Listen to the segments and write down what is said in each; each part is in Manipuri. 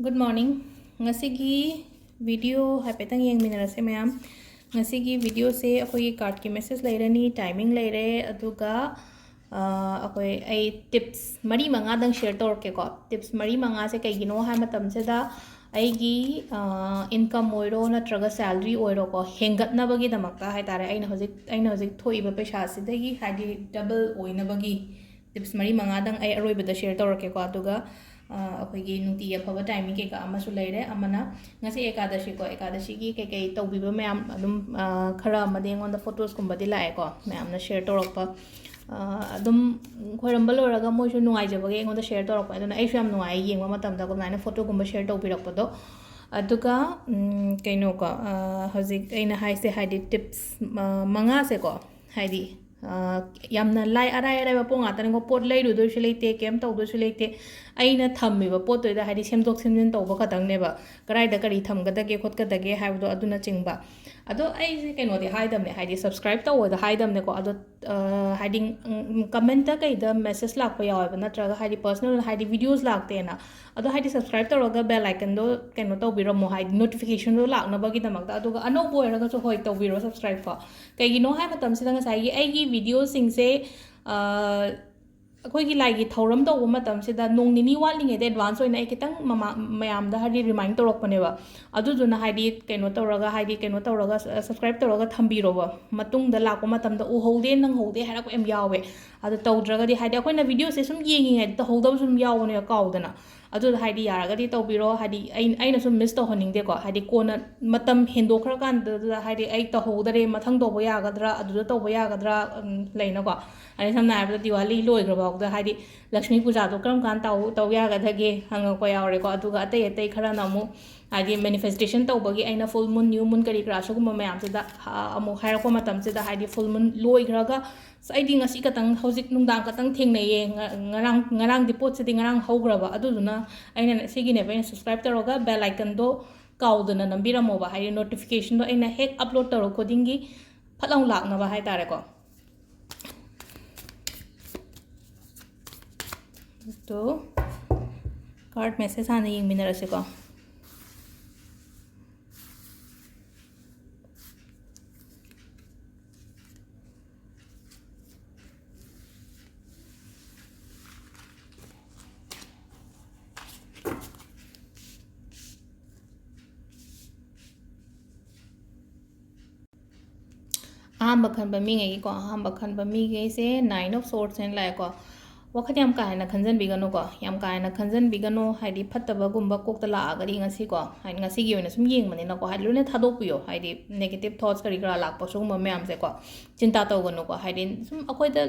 Good morning. Ngasigi video haipetang yengminarase mayam. Ngasigi video se akoi card ki message lairani timing laire aduga akoi ai tips mari manga dang share torke ko tips mari manga se kaigino ha matam se da aigi income oiro natraga salary oiro ko hengat na bagi damakta hai tare aina hojik thoiba paisa sidagi hadi double oina bagi tips mari manga dang ai aroi bada share torke ko aduga अखोगी नुटी अफब टाइमिंग के अमसु लेरे अमना ngasi ekadashi ko ekadashi gi ke ke tawbiba mayam adum khara amade ngonda photos kumbadi lae ko mayam na share torokpa adum khoiramba loraga moisu nuai jabage ngonda share torokpa aduna ai yam nuai yengwa matamda ko naina photo gumba share tawbirakpa do aduga kaino ko hojik aina haise haidi tips manga se ko haidi yamna lai arai arai ba ponga tan ko pot lai ru do shilei te kem taw do shilei te aina thammi ba pot to da hadi semdok semjin taw ba khatang ne ba karai da kari tham ga da ge khot ga da ge ha do aduna chingba ado ai se keno de haidam ne hadi subscribe taw da haidam ne ko ado hiding comment ta kai da message lak pa yaw ba natraga hadi personal hadi videos lak te na ado hadi subscribe taw ga bell icon do keno taw biro mo hadi notification do lak na ba gi damak da ado ga ano boy ra ga so hoi taw biro subscribe fa kai gi no ha matam si da nga sai gi ai gi video sing se अखोई लाइगी थौरम तौब मतमसिदा नोंग निनी वाटलिंगेद एडवांस होइना खितंग मयामदा हादि रिमाइंड तौरकपनेबा अदुदुना हादि कैनो तौरगा सब्सक्राइब तौरगा थंबिरोबा मतुंगदा लाको मतमदा उहौदे नंगहौदे हारको एम यावे अदु तौद्रगदि हादि अखोइना वीडियो से सुम येंगिङै तहौदब सुम यावने काउदना अदु हादि यारगदि तौबिरो हादि आइना सुम मिस तौहनिंगदे को हादि कोना मतम हेंदोखरा कांदा हादि आई तहौदरे मथंग तौबा यागद्रा अदुदा तौबा यागद्रा लेना को अरे समना हाबदा दिवाली लोइग्रबाउदा हादि लक्ष्मी पूजा दो करम कान तौ यागदगे हंगको यावरे को अदुगा अतै अतै खरा नमु हादि मैनिफेस्टेशन तौबगी आइना फुल मून न्यू मून करी क्रा सुगुम मयाम सेदा अमु हायरको मतम सेदा हादि फुल मून लोइग्रगा साइदि ngasi katang hojik nungdang katang thengnaye ngarang di pot sedi ngarang hograba aduduna aina sigi ne bain subscribe taroga bell icon do kauduna nambira moba hayi notification do aina hek upload taro codingi phalang lakna ba hay tare ko to card message ana ying minarase ko ahamba khanba mi ngai ko ahamba khanba mi ge se 9 of swords en lai ko wakhati am kaina khanjan bigano ko yam kaina khanjan bigano haidi phattaba gumba kokta la agari ngasi ko hain ngasi gi oina sum yeng mane na ko haidi lune thadok piyo haidi negative thoughts kari kara lak pasung ma me am se ko chinta taw gano ko haidi sum akoi da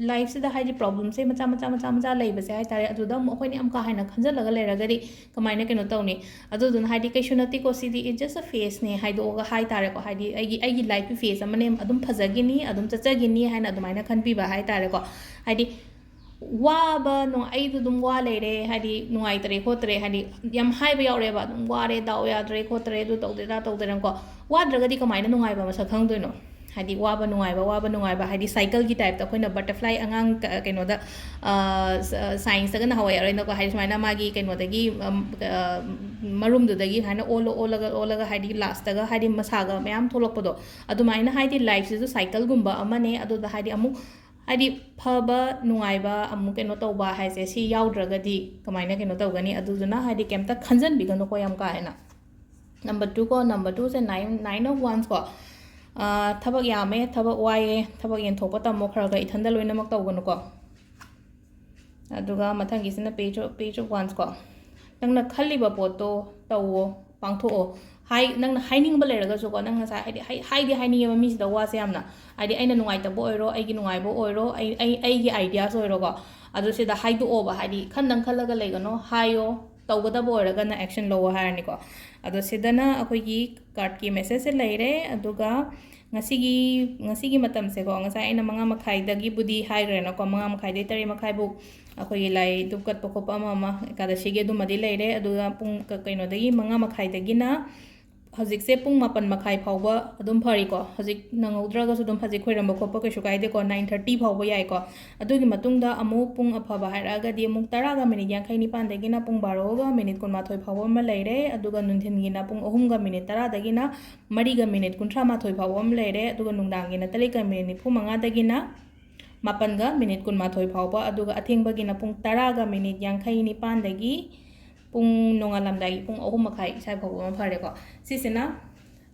life se da haidi problem se macha lai ba se hai tare adu da akoi ni am ka haina khanjal laga le ragari kamaina keno tawni adu dun haidi kai shunati ko sidi it just a face ne haido ga hai tare ko haidi ai life pi face amane adum phajagini adum chachagini haina adumaina khanpi ba hai tare ko haidi waba no ai du dum wa le re hadi nuai tare khotre hadi yam hai ba yaure ba dum wa re daw ya tare khotre du tawde da tawde ran ko wa dragadi kamaina nuai ba masa khang doino hadi waba nuai ba hadi cycle gi type ta khoina butterfly angang keno da science ga na hawai re no ko hadi maina magi keno da gi marum du da gi hana olaga hadi last ga hadi masaga mayam tholok podo adumaina hadi life is a cycle gumba amane adu da hadi amu hadi phaba nungaiba amu keno tawba haise si yaudregadi kamaina keno tawgani aduduna hadi kemta khanjan bigano ko yam kaena number 2 se 9 of wands ko thabak yame thabak waye thabak yen thokpa tammo khara ga ithanda loina mak tawgano ko aduga mathangi sina page of wands ko nangna khaliba poto tawo pangtho hai nang haining ba leraga so ko nang sa haidi haining ma mi sida wa se amna ai aina nungai ta bo oiro ai gi nungai bo oiro ai gi ideas oiro ko adu sida haidu oba haidi khandang khalaga legano hayo tawgada bo oiraga na action lo harani ko adu sidana akoi gi card ki message se leire aduga ngasi gi matam se ko ngasa aina manga makhai dagi budi hai grena ko manga makhai dei tari makhai bu akoi lai dupkat pokop ama ekadashi ge du madi leire aduga pung kaino dagi manga makhai dagi na ꯍꯧꯖꯤꯛꯁꯦ ꯄꯨꯡ 8:30 ꯐꯥꯎꯕ ꯑꯗꯨꯝ ꯐꯔꯤꯀꯣ ꯍꯧꯖꯤꯛ ꯅꯪꯍꯧꯗ꯭ꯔꯒꯁꯨ ꯑꯗꯨꯝ ꯍꯧꯖꯤꯛ ꯈꯣꯏꯔꯝꯕ ꯈꯣꯠꯄ ꯀꯩꯁꯨ ꯀꯥꯏꯗꯦꯀꯣ 9:30 ꯐꯥꯎꯕ ꯌꯥꯏꯀꯣ ꯑꯗꯨꯒꯤ ꯃꯇꯨꯡꯗ ꯑꯃꯨꯛ ꯄꯨꯡ ꯑꯐꯕ ꯍꯥꯏꯔꯛꯑꯒꯗꯤ ꯑꯃꯨꯛ 10:59 ꯄꯨꯡ 12:10 ꯐꯥꯎꯕ ꯑꯃ ꯂꯩꯔꯦ ꯑꯗꯨꯒ ꯅꯨꯡꯊꯤꯟꯒꯤꯅ ꯄꯨꯡ 3:10 4:38 ꯐꯥꯎꯕ ꯑꯃ ꯂꯩꯔꯦ ꯑꯗꯨꯒ ꯅꯨꯡꯗꯥꯡꯒꯤꯅ 3:95 8:12 ꯐꯥꯎꯕ ꯑꯗꯨꯒ ꯑꯊꯦꯡꯕꯒꯤꯅ ꯄꯨꯡ 10:59 ꯄꯨꯡ ꯅꯣꯡꯉꯥꯜꯂꯝꯗꯥꯏꯒꯤ ꯄꯨꯡ 3:30 ꯁ꯭ꯋꯥꯏ ꯐꯥꯎꯕ ꯑꯃ ꯐꯔꯦꯀꯣ ꯁꯤꯁꯤꯅ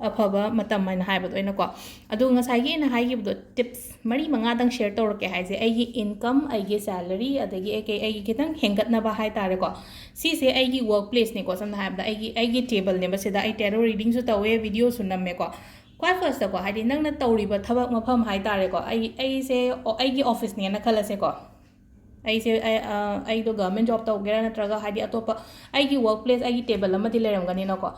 ꯑꯐꯕ ꯃꯇꯝ ꯍꯥꯏꯅ ꯍꯥꯏꯕꯗꯣ ꯑꯩꯅꯀꯣ ꯑꯗꯨꯒ ꯉꯁꯥꯏꯒꯤ ꯑꯩꯅ ꯍꯥꯏꯈꯤꯕꯗꯣ ꯇꯤꯞꯁ 4-5ꯗꯪ ꯁꯦꯌꯔ ꯇꯧꯔꯛꯀꯦ ꯍꯥꯏꯁꯦ ꯑꯩꯒꯤ ꯏꯟꯀꯝ ꯑꯩꯒꯤ ꯁꯦꯂꯔꯤ ꯑꯗꯒꯤ ꯑꯩꯒꯤ ꯈꯤꯇꯪ ꯍꯦꯟꯒꯠꯅꯕ ꯍꯥꯏꯇꯥꯔꯦꯀꯣ ꯁꯤꯁꯦ ꯑꯩꯒꯤ ꯋꯔꯛ ꯄ꯭लेꯁꯅꯦꯀꯣ ꯁꯝꯅ ꯍꯥꯏꯔꯕꯗ ꯑꯩꯒꯤ ꯇꯦꯕꯜꯅꯦꯕ ꯁꯤꯗ ꯑꯩ ꯇꯦꯔꯣ ꯔꯤꯗꯤꯡꯁꯨ ꯇꯧꯋꯦ ꯚꯤꯗꯤꯑꯣꯁꯨ ꯅꯝꯃꯦꯀꯣ ꯈ꯭ꯋꯥꯏ ꯐꯥꯔꯁꯇꯀꯣ ꯍꯥꯏꯗꯤ ꯅꯪꯅ ꯇꯧꯔꯤꯕ ꯊꯕꯛ ꯃꯐꯝ ꯍꯥꯏꯇꯥꯔꯦꯀꯣ ꯑꯩꯁꯦ ꯑꯩꯒꯤ ꯑꯣꯐꯤꯁꯅꯦꯅ ꯈꯜꯂꯁꯦꯀꯣ ꯑꯩꯗꯣ ꯒꯚꯔꯟꯃꯦꯟ ꯖꯣꯕ ꯇꯧꯒꯦꯔꯥ ꯅꯠꯇ꯭ꯔꯒ ꯍꯥꯏꯗꯤ ꯑꯇꯣꯞꯄ ꯑꯩꯒꯤ ꯋꯔꯛ ꯄ꯭लेꯁ ꯑꯩꯒꯤ ꯇꯦꯕꯜ ꯑꯃꯗꯤ ꯂꯩꯔꯝꯒꯅꯤꯅꯀꯣ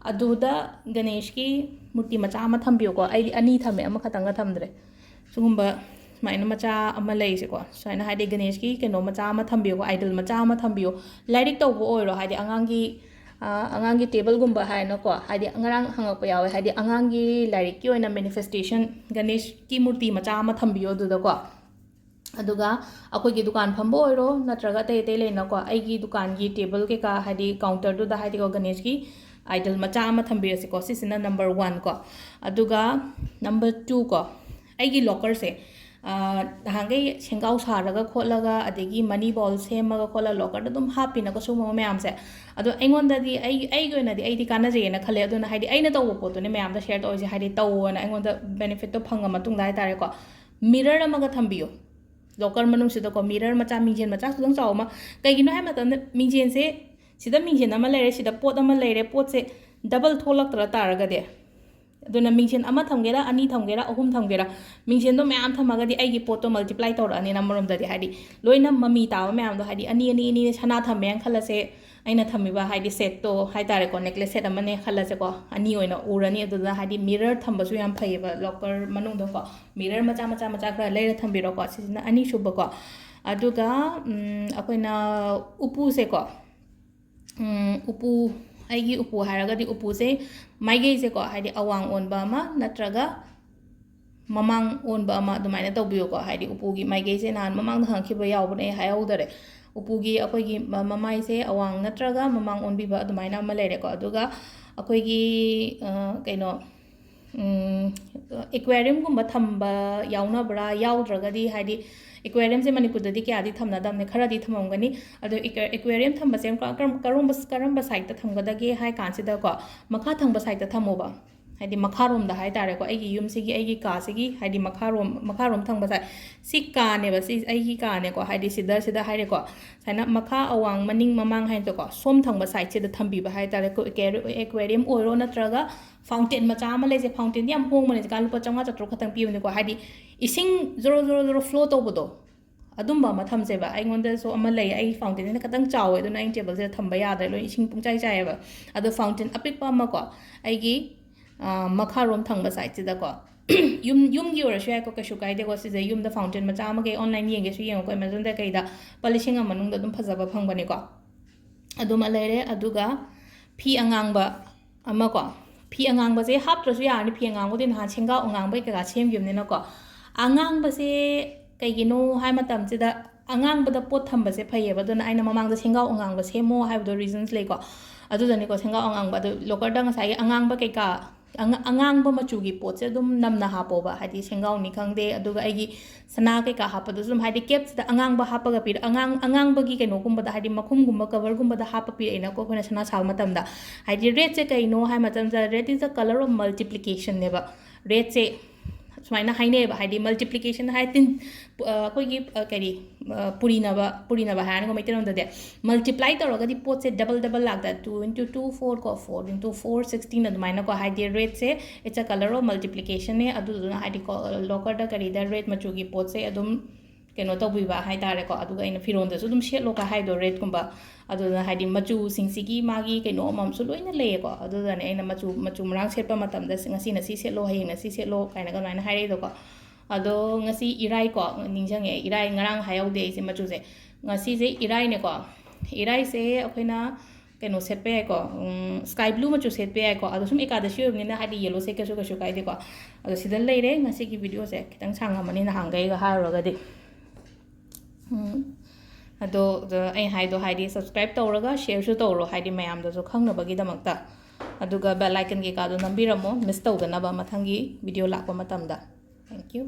ꯑꯗꯨꯗ ꯒꯅꯦꯁꯀꯤ ꯃꯨꯔꯇꯤ ꯃꯆꯥ ꯑꯃ ꯊꯝꯕꯤꯌꯨꯀꯣ ꯑꯩꯗꯤ 2 ꯊꯝꯃꯦ ꯑꯃꯈꯛꯇꯪꯒ ꯊꯝꯗ꯭ꯔꯦ ꯁꯤꯒꯨꯝꯕ ꯁꯨꯃꯥꯏꯅ ꯃꯆꯥ ꯑꯃ ꯂꯩꯁꯦꯀꯣ ꯁꯨꯃꯥꯏꯅ ꯍꯥꯏꯗꯤ ꯒꯅꯦꯁꯀꯤ ꯀꯩꯅꯣ ꯃꯆꯥ ꯑꯃ ꯊꯝꯕꯤꯌꯨꯀꯣ ꯑꯥꯏꯗꯜ ꯃꯆꯥ ꯑꯃ ꯊꯝꯕꯤꯌꯨ ꯂꯥꯏꯔꯤꯛ ꯇꯧꯕ ꯑꯣꯏꯔꯣ ꯍꯥꯏꯗꯤ ꯑꯉꯥꯡꯒꯤ ꯇꯦꯕꯜꯒꯨꯝꯕ ꯍꯥꯏꯅꯀꯣ ꯍꯥꯏꯗꯤ ꯉꯔꯥꯡ ꯍꯪꯉꯛꯄ ꯌꯥꯎꯋꯦ ꯍꯥꯏꯗꯤ ꯑꯉꯥꯡꯒꯤ ꯂꯥꯏꯔꯤꯛꯀꯤ ꯑꯣꯏꯅ ꯃꯦꯅꯤꯐꯦꯁꯇꯦꯁꯟ ꯒꯅꯦꯁꯀꯤ ꯃꯨꯔꯇꯤ ꯃꯆꯥ ꯑꯃ ꯊꯝꯕꯤꯌꯣ ꯑꯗꯨꯗꯀꯣ ꯑꯗꯨꯒ ꯑꯩꯈꯣꯏꯒꯤ ꯗꯨꯀꯥꯟ ꯐꯝꯕ ꯑꯣꯏꯔꯣ ꯅꯠꯇ꯭ꯔꯒ ꯑꯇꯩ ꯂꯩꯅꯀꯣ ꯑꯩꯒꯤ ꯗꯨꯀꯥꯟꯒꯤ ꯇꯦꯕꯜ ꯀꯩꯀꯥ ꯍꯥꯏꯗꯤ ꯀꯥꯎꯟꯇꯔꯗꯨꯗ ꯍꯥꯏꯗꯤꯀꯣ ꯒꯅꯦꯁꯀꯤ ꯑꯥꯏꯗꯜ ꯃꯆꯥ ꯑꯃ ꯊꯝꯕꯤꯔꯁꯤꯀꯣ ꯁꯤꯁꯤꯅ ꯅꯝꯕꯔ 1 ꯀꯣ ꯑꯗꯨꯒ ꯅꯝꯕꯔ 2 ꯀꯣ ꯑꯩꯒꯤ ꯂꯣꯀꯔꯁꯦ ꯅꯍꯥꯟꯈꯩ ꯁꯦꯡꯒꯥꯎ ꯁꯥꯔꯒ ꯈꯣꯠꯂꯒ ꯑꯗꯒꯤ ꯃꯅꯤ ꯕꯣꯜ ꯁꯦꯝꯃꯒ ꯈꯣꯠꯂꯒ ꯂꯣꯀꯔꯗ ꯑꯗꯨꯝ ꯍꯥꯞꯄꯤꯅꯀꯣ ꯁꯤꯒꯨꯝꯕ ꯃꯌꯥꯝꯁꯦ ꯑꯗꯣ ꯑꯩꯉꯣꯟꯗꯗꯤ ꯑꯩꯒꯤ ꯑꯣꯏꯅꯗꯤ ꯑꯩꯗꯤ ꯀꯥꯟꯅꯖꯩꯌꯦꯅ ꯈꯜꯂꯦ ꯑꯗꯨꯅ ꯍꯥꯏꯗꯤ ꯑꯩꯅ ꯇꯧꯕ ꯄꯣꯠꯇꯨꯅꯦ ꯃꯌꯥꯝꯗ ꯁꯦꯌꯔ ꯇꯧꯔꯤꯁꯦ ꯍꯥꯏꯗꯤ ꯇꯧꯋꯣꯅ ꯑꯩꯉꯣꯟꯗ ꯕꯦꯅꯤꯐꯤꯠꯇꯣ ꯐꯪꯉ ꯃꯇꯨꯡꯗ ꯍꯥꯏꯇꯥꯔꯦꯀꯣ ꯃꯤꯔꯔ ꯑꯃꯒ ꯊꯝꯕꯤꯌꯨ ꯂꯣꯀꯔ ꯃꯅꯨꯡꯁꯤꯗꯀꯣ ꯃꯤꯔꯔ ꯃꯆꯥ ꯃꯤꯡꯖꯦꯜ ꯃꯆꯥ ꯈꯤꯇꯪ ꯆꯥꯎ ꯑꯃ ꯀꯩꯒꯤꯅꯣ ꯍꯥꯏꯕ ꯃꯇꯝꯗ ꯃꯤꯡꯖꯦꯜꯁꯦ ꯁꯤꯗ ꯃꯤꯡꯖꯦꯜ ꯑꯃ ꯂꯩꯔꯦ ꯁꯤꯗ ꯄꯣꯠ ꯑꯃ ꯂꯩꯔꯦ ꯄꯣꯠꯁꯦ ꯗꯕꯜ ꯊꯣꯛꯂꯛꯇ꯭ꯔ ꯇꯥꯔꯒꯗꯤ ꯑꯗꯨꯅ ꯃꯤꯡꯖꯦꯜ 1 ꯊꯝꯒꯦꯔꯥ 2 ꯊꯝꯒꯦꯔꯥ 3 ꯊꯝꯒꯦꯔꯥ ꯃꯤꯡꯖꯦꯜꯗꯣ ꯃꯌꯥꯝ ꯊꯝꯃꯒꯗꯤ ꯑꯩꯒꯤ ꯄꯣꯠꯇꯣ ꯃꯜꯇꯤꯄ꯭ꯂꯥꯏ ꯇꯧꯔꯛꯑꯅꯤꯅ ꯑꯃꯔꯣꯝꯗꯗꯤ ꯍꯥꯏꯗꯤ ꯂꯣꯏꯅ ꯃꯃꯤ ꯇꯥꯕ ꯃꯌꯥꯝꯗꯣ ꯍꯥꯏꯗꯤ 2 ꯁꯅꯥ ꯊꯝꯃꯦꯅ ꯈꯜꯂꯁꯦ ꯑꯩꯅ ꯊꯝꯃꯤꯕ ꯍꯥꯏꯗꯤ ꯁꯦꯠꯇꯣ ꯍꯥꯏꯇꯥꯔꯦꯀꯣ ꯅꯦꯛꯂꯦꯁ ꯁꯦꯠ ꯑꯃꯅꯦ ꯈꯜꯂꯁꯦꯀꯣ 2 ꯑꯣꯏꯅ ꯎꯔꯅꯤ ꯑꯗꯨꯗ ꯍꯥꯏꯗꯤ ꯃꯤꯔꯔ ꯊꯝꯕꯁꯨ ꯌꯥꯝ ꯐꯩꯌꯦꯕ ꯂꯣꯀꯔ ꯃꯅꯨꯡꯗꯀꯣ ꯃꯤꯔꯔ ꯃꯆꯥ ꯈꯔ ꯂꯩꯔ ꯊꯝꯕꯤꯔꯣꯀꯣ ꯁꯤꯁꯤꯅ 2 ꯁꯨꯕꯀꯣ ꯑꯗꯨꯒ ꯑꯩꯈꯣꯏꯅ ꯎꯄꯨꯁꯦꯀꯣ ꯎꯄꯨ ꯑꯩꯒꯤ ꯎꯄꯨ ꯍꯥꯏꯔꯒꯗꯤ ꯎꯄꯨꯁꯦ ꯃꯥꯏꯀꯩꯁꯦꯀꯣ ꯍꯥꯏꯗꯤ ꯑꯋꯥꯡ ꯑꯣꯟꯕ ꯑꯃ ꯅꯠꯇ꯭ꯔꯒ ꯃꯃꯥꯡ ꯑꯣꯟꯕ ꯑꯃ ꯑꯗꯨꯃꯥꯏꯅ ꯇꯧꯕꯤꯌꯨꯀꯣ ꯍꯥꯏꯗꯤ ꯎꯄꯨꯒꯤ ꯃꯥꯏꯀꯩꯁꯦ ꯅꯍꯥꯟ ꯃꯃꯥꯡꯗ ꯍꯪꯉꯛꯈꯤꯕ ꯌꯥꯎꯕꯅꯦ ꯍꯥꯏꯍꯧꯗꯔꯦ ꯎꯄꯨꯒꯤ ꯑꯩꯈꯣꯏꯒꯤ ꯃꯃꯥꯏꯁꯦ ꯑꯋꯥꯡ ꯅꯠꯇ꯭ꯔꯒ ꯃꯃꯥꯡ ꯑꯣꯟꯕꯤꯕ ꯑꯗꯨꯃꯥꯏꯅ ꯑꯃ ꯂꯩꯔꯦꯀꯣ ꯑꯗꯨꯒ ꯑꯩꯈꯣꯏꯒꯤ ꯀꯩꯅꯣ ꯑꯦꯀ꯭ꯋꯦꯔꯤꯌꯝꯒꯨꯝꯕ ꯊꯝꯕ ꯌꯥꯎꯅꯕ꯭ꯔꯥ ꯌꯥꯎꯗ꯭ꯔꯒꯗꯤ ꯍꯥꯏꯗꯤ ꯑꯦꯀ꯭ꯋꯦꯔꯤꯌꯝꯁꯦ ꯃꯅꯤꯄꯨꯔꯗꯗꯤ ꯀꯌꯥꯗꯤ ꯊꯝꯅꯗꯕꯅꯦ ꯈꯔꯗꯤ ꯊꯝꯃꯝꯒꯅꯤ ꯑꯗꯣ ꯑꯦꯀ꯭ꯋꯦꯔꯤꯌꯝ ꯊꯝꯕꯁꯦ ꯀꯔꯝꯕ ꯁꯥꯏꯠꯇ ꯊꯝꯒꯗꯒꯦ ꯍꯥꯏ ꯀꯥꯟꯁꯤꯗꯀꯣ ꯃꯈꯥ ꯊꯪꯕ ꯁꯥꯏꯠꯇ ꯊꯝꯃꯣꯕ ꯍꯥꯏꯗꯤ ꯃꯈꯥꯔꯣꯝꯗ ꯍꯥꯏꯇꯥꯔꯦꯀꯣ ꯑꯩꯒꯤ ꯌꯨꯝꯁꯤꯒꯤ ꯑꯩꯒꯤ ꯀꯥꯁꯤꯒꯤ ꯍꯥꯏꯗꯤ ꯃꯈꯥꯔꯣꯝ ꯊꯪꯕ ꯁꯥꯏꯠ ꯁꯤ ꯀꯥꯅꯦꯕ ꯁꯤ ꯑꯩꯒꯤ ꯀꯥꯅꯦꯀꯣ ꯍꯥꯏꯗꯤ ꯁꯤꯗ ꯍꯥꯏꯔꯦꯀꯣ ꯁꯨꯃꯥꯏꯅ ꯃꯈꯥ ꯑꯋꯥꯡ ꯃꯅꯤꯡ ꯃꯃꯥꯡ ꯍꯥꯏꯅꯀꯣ ꯁꯣꯝ ꯊꯪꯕ ꯁꯥꯏꯠꯁꯤꯗ ꯊꯝꯕꯤꯕ ꯍꯥꯏꯇꯥꯔꯦ ꯑꯦꯀ꯭ꯋꯦꯔꯤꯌꯝ ꯑꯣꯏꯔꯣ ꯅꯠꯇ꯭ꯔꯒ ꯐꯥꯎꯟꯇꯦꯟ ꯃꯆꯥ ꯑꯃ ꯂꯩꯁꯦ ꯐꯥꯎꯟꯇꯦꯟꯗꯤ ꯌꯥꯝ ꯍꯣꯡꯕꯅꯦ ꯍꯧꯖꯤꯛꯀꯥꯟ ꯂꯨꯄꯥ 500-400 ꯈꯛꯇꯪ ꯄꯤꯕꯅꯦꯀꯣ ꯍꯥꯏꯗꯤ ꯏꯁꯤꯡ ꯖꯣꯔꯣ ꯐ꯭ꯂꯣ ꯇꯧꯕꯗꯣ ꯑꯗꯨꯝꯕ ꯑꯃ ꯊꯝꯁꯦꯕ ꯑꯩꯉꯣꯟꯗꯁꯨ ꯑꯃ ꯂꯩ ꯑꯩꯒꯤ ꯐꯥꯎꯟꯇꯦꯟꯁꯤꯅ ꯈꯤꯇꯪ ꯆꯥꯎꯋꯦ ꯑꯗꯨꯅ ꯑꯩꯅ ꯇꯦꯕꯜꯁꯤꯗ ꯊꯝꯕ ꯌꯥꯗ꯭ꯔꯦ ꯂꯣꯏ ꯏꯁꯤꯡ ꯄꯨꯡꯆꯥꯏ ꯆꯥꯏꯌꯦꯕ ꯑꯗꯣ ꯐꯥꯎꯟꯇꯦꯟ ꯑꯄꯤꯛꯄ ꯑꯃꯀꯣ ꯑꯩꯒꯤ ꯃꯈꯥꯔꯣꯝ ꯊꯪꯕ ꯁꯥꯏꯠꯁꯤꯗꯀꯣ ꯌꯨꯝꯒꯤ ꯑꯣꯏꯔꯁꯨ ꯌꯥꯏꯀꯣ ꯀꯩꯁꯨ ꯀꯥꯏꯗꯦꯀꯣ ꯁꯤꯁꯦ ꯌꯨꯝꯗ ꯐꯥꯎꯟꯇꯦꯟ ꯃꯆꯥ ꯑꯃ ꯀꯩ ꯑꯣꯟꯂꯥꯏꯟ ꯌꯦꯡꯒꯦꯁꯨ ꯌꯦꯡꯉꯣꯀꯣ ꯑꯦꯃꯥꯖꯣꯟꯗ ꯀꯩꯗ ꯂꯨꯄꯥ 1,000 ꯃꯅꯨꯡꯗ ꯑꯗꯨꯝ ꯐꯖꯕ ꯐꯪꯕꯅꯦꯀꯣ ꯑꯗꯨꯃ ꯂꯩꯔꯦ ꯑꯗꯨꯒ ꯐꯤ ꯑꯉꯥꯡꯕ ꯑꯃꯀꯣ ꯐꯤ ꯑꯉꯥꯡꯕꯁꯦ ꯍꯥꯞꯇ꯭ꯔꯁꯨ ꯌꯥꯔꯅꯤ ꯐꯤ ꯑꯉꯥꯡꯕꯗꯤ ꯅꯍꯥन ꯁꯦꯡꯒꯥꯎ ꯑꯉꯥꯡꯕ ꯀꯩꯀꯥ ꯁꯦꯝꯈꯤꯕꯅꯤꯅꯀꯣ ꯑꯉꯥꯡꯕꯁꯦ ꯀꯩꯒꯤꯅೋ ꯍꯥꯏ ꯃꯇꯝꯁꯤꯗ ꯑꯉꯥꯡꯕꯗ ꯄꯣꯠ ꯊꯝꯕꯁꯦ ꯐꯩꯌꯦꯕ ꯑꯗꯨꯅ ꯑꯩꯅ ꯃꯃꯥꯡꯗ ꯁꯦꯡꯒꯥꯎ ꯑꯉꯥꯡꯕ ꯁꯦꯝꯃꯣ ꯍꯥꯏꯕꯗꯣ ꯔꯤꯖꯟꯁ ꯂꯩꯀꯣ ꯑꯗꯨꯗꯅꯤꯀꯣ ꯁꯦꯡꯒꯥꯎ ꯑꯉꯥꯡꯕ ꯑꯗꯨ ꯂꯣꯀꯔꯗ ꯉꯁꯥꯏꯒꯤ ꯑꯉꯥꯡꯕ ꯀꯩꯀꯥ ꯑꯉꯥꯡꯕ ꯃꯆꯨꯒꯤ ꯄꯣꯠꯁꯦ ꯑꯗꯨꯝ ꯅꯝꯅ ꯍꯥꯞꯄꯣꯕ ꯍꯥꯏꯗꯤ ꯁꯦꯡꯒꯥꯎꯅꯤ ꯈꯪꯗꯦ ꯑꯗꯨꯒ ꯑꯩꯒꯤ ꯁꯅꯥ ꯀꯩꯀꯥ ꯍꯥꯞꯄꯗꯁꯨ ꯑꯗꯨꯝ ꯍꯥꯏꯗꯤ ꯀꯦꯞꯁꯤꯗ ꯑꯉꯥꯡꯕ ꯍꯥꯞꯄꯒ ꯑꯉꯥꯡꯕꯒꯤ ꯀꯩꯅꯣꯒꯨꯝꯕꯗ ꯍꯥꯏꯗꯤ ꯃꯈꯨꯝꯒꯨꯝꯕ ꯀꯕꯔꯒꯨꯝꯕꯗ ꯍꯥꯞꯄ ꯄꯤꯔꯛꯏꯅꯀꯣ ꯑꯩꯈꯣꯏꯅ ꯁꯅꯥ ꯁꯥꯕ ꯃꯇꯝꯗ ꯍꯥꯏꯗꯤ ꯔꯦꯠꯁꯦ ꯀꯩꯅꯣ ꯍꯥꯏ ꯃꯇꯝꯗ rate is the colour of ꯃꯜꯇꯤꯄ꯭ꯂꯤꯀꯦꯁꯟꯅꯦꯕ ꯔꯦꯠꯁꯦ ꯁꯨꯃꯥꯏꯅ ꯍꯥꯏꯅꯩꯌꯦꯕ ꯍꯥꯏꯗꯤ ꯃꯜꯇꯤꯄ꯭ꯂꯤꯀꯦꯁꯟ ꯍꯥꯏ ꯑꯩꯈꯣꯏꯒꯤ ꯄꯨꯔꯤꯅꯕ ꯍꯥꯏꯔꯅꯤꯀꯣ ꯃꯩꯇꯩꯂꯣꯟꯗꯗꯤ ꯃꯜꯇꯤꯄ꯭ꯂꯥꯏ ꯇꯧꯔꯒꯗꯤ ꯄꯣꯠꯁꯦ ꯗꯕꯜ ꯂꯥꯛꯇ 2 × 2 4 ꯀꯣ 4 × 4 16 ꯑꯗꯨꯃꯥꯏꯅꯀꯣ ꯍꯥꯏꯗꯤ ꯔꯦꯠꯁꯦ ꯏꯠꯁ ꯑ ꯀꯂꯔ ꯑꯣꯐ ꯃꯜꯇꯤꯄ꯭ꯂꯤꯀꯦꯁꯟꯅꯦ ꯑꯗꯨꯗꯨꯅ ꯍꯥꯏꯗꯤ ꯂꯣꯀꯔꯗ ꯀꯔꯤꯗ ꯔꯦꯠ ꯃꯆꯨꯒꯤ ꯄꯣꯠꯁꯦ ꯑꯗꯨꯝ ꯀꯩꯅꯣ ꯇꯧꯕꯤꯕ ꯍꯥꯏꯇꯥꯔꯦꯀꯣ ꯑꯗꯨꯒ ꯑꯩꯅ ꯐꯤꯔꯣꯟꯗꯁꯨ ꯑꯗꯨꯝ ꯁꯦꯠꯂꯣꯒ ꯍꯥꯏꯗꯣ ꯔꯦꯠꯀꯨꯝꯕ ꯑꯗꯨꯅ ꯍꯥꯏꯗꯤ ꯃꯆꯨꯁꯤꯡꯁꯤꯒꯤ ꯃꯥꯒꯤ ꯀꯩꯅꯣ ꯑꯃꯁꯨ ꯂꯣꯏꯅ ꯂꯩꯌꯦꯀꯣ ꯑꯗꯨꯗꯅꯦ ꯑꯩꯅ ꯃꯆꯨ ꯃꯔꯥꯡ ꯁꯦꯠꯄ ꯃꯇꯝꯗ ꯉꯁꯤꯅ ꯁꯤ ꯁꯦꯠꯂꯣ ꯍꯌꯦꯡꯅ ꯁꯤ ꯁꯦꯠꯂೋ ꯀꯥꯏꯅꯒ ꯑꯗꯨꯃꯥꯏꯅ ꯍꯥꯏꯔꯛꯏꯗꯣꯀꯣ ꯑꯗꯣ ꯉꯁꯤ ꯏꯔꯥꯏꯀꯣ ꯅꯤꯡꯁꯤꯡꯉꯦ ꯏꯔꯥꯏ ꯉꯔꯥꯡ ꯍꯥꯏꯍꯧꯗꯦ ꯑꯩꯁꯦ ꯃꯆꯨꯁꯦ ꯉꯁꯤꯁꯦ ꯏꯔꯥꯏꯅꯦꯀꯣ ꯏꯔꯥꯏꯁꯦ ꯑꯩꯈꯣꯏꯅ ꯀꯩꯅꯣ ꯁꯦꯠꯄ ꯌꯥꯏꯀꯣ ꯁ꯭ꯀꯥꯏ ꯕ꯭ꯂꯨ ꯃꯆꯨ ꯁꯦꯠꯄ ꯌꯥꯏꯀꯣ ꯑꯗꯣ ꯁꯨꯝ ꯑꯦꯀꯥꯗꯁꯤ ꯑꯣꯏꯕꯅꯤꯅ ꯍꯥꯏꯗꯤ ꯌꯦꯜꯂꯣ ꯁꯦꯠꯀꯁꯨ ꯀꯩꯁꯨ ꯀꯥꯏꯗꯦꯀꯣ ꯑꯗꯣ ꯁꯤꯗ ꯂꯩꯔꯦ ꯉꯁꯤꯒꯤ ꯚꯤꯗꯤꯑꯣꯁꯦ ꯈꯤꯇꯪ ꯁꯥꯡꯉꯝꯃꯅꯤ ꯅꯍꯥꯟꯈꯩꯒ ꯍꯥꯏꯔꯨꯔꯒꯗꯤ ꯑꯗꯣ ꯑꯩ ꯍꯥꯏꯗꯣ ꯍꯥꯏꯗꯤ ꯁꯕꯁꯀ꯭ꯔꯥꯏꯕ ꯇꯧꯔꯒ ꯁꯦꯌꯔꯁꯨ ꯇꯧꯔꯣ ꯍꯥꯏꯗꯤ ꯃꯌꯥꯝꯗꯁꯨ ꯈꯪꯅꯕꯒꯤꯗꯃꯛꯇ ꯑꯗꯨꯒ ꯕꯦꯜ ꯑꯥꯏꯀꯟ ꯀꯩꯀꯥꯗꯣ ꯅꯝꯕꯤꯔꯝꯃꯣ ꯃꯤꯁ ꯇꯧꯗꯅꯕ ꯃꯊꯪꯒꯤ ꯚꯤꯗꯤꯑꯣ ꯂꯥꯛꯄ ꯃꯇꯝꯗ ꯊꯦꯡꯛ ꯌꯨ